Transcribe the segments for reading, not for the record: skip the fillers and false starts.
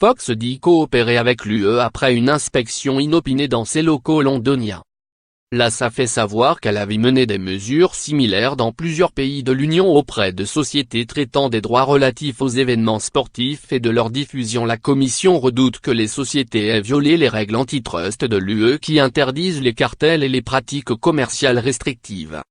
Fox dit coopérer avec l'UE après une inspection inopinée dans ses locaux londoniens. L'AS a fait savoir qu'elle avait mené des mesures similaires dans plusieurs pays de l'Union auprès de sociétés traitant des droits relatifs aux événements sportifs et de leur diffusion. La commission redoute que les sociétés aient violé les règles antitrust de l'UE qui interdisent les cartels et les pratiques commerciales restrictives.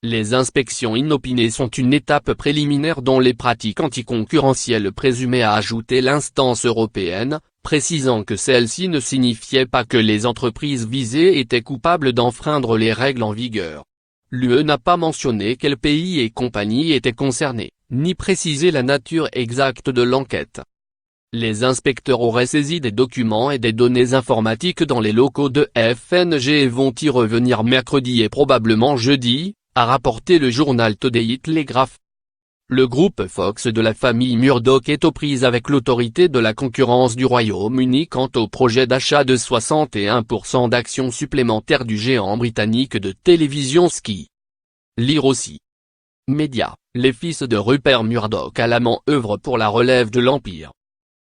Les inspections inopinées sont une étape préliminaire dont les pratiques anticoncurrentielles présumées, a ajouté l'instance européenne, précisant que celle-ci ne signifiait pas que les entreprises visées étaient coupables d'enfreindre les règles en vigueur. L'UE n'a pas mentionné quels pays et compagnies étaient concernés, ni précisé la nature exacte de l'enquête. Les inspecteurs auraient saisi des documents et des données informatiques dans les locaux de FNG et vont y revenir mercredi et probablement jeudi, a rapporté le journal Today Telegraph. Le groupe Fox de la famille Murdoch est aux prises avec l'autorité de la concurrence du Royaume-Uni quant au projet d'achat de 61% d'actions supplémentaires du géant britannique de télévision Sky. Lire aussi. Média, les fils de Rupert Murdoch à l'amant œuvrent pour la relève de l'Empire.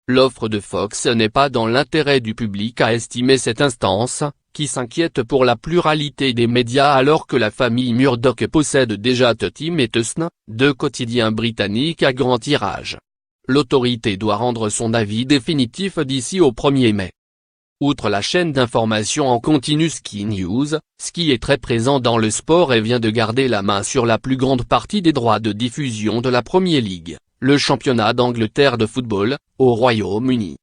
L'offre de Fox n'est pas dans l'intérêt du public, a estimé cette instance, qui s'inquiète pour la pluralité des médias alors que la famille Murdoch possède déjà The Times et The Sun, deux quotidiens britanniques à grand tirage. L'autorité doit rendre son avis définitif d'ici au 1er mai. Outre la chaîne d'information en continu Sky News, Sky est très présent dans le sport et vient de garder la main sur la plus grande partie des droits de diffusion de la Premier League, le championnat d'Angleterre de football, au Royaume-Uni.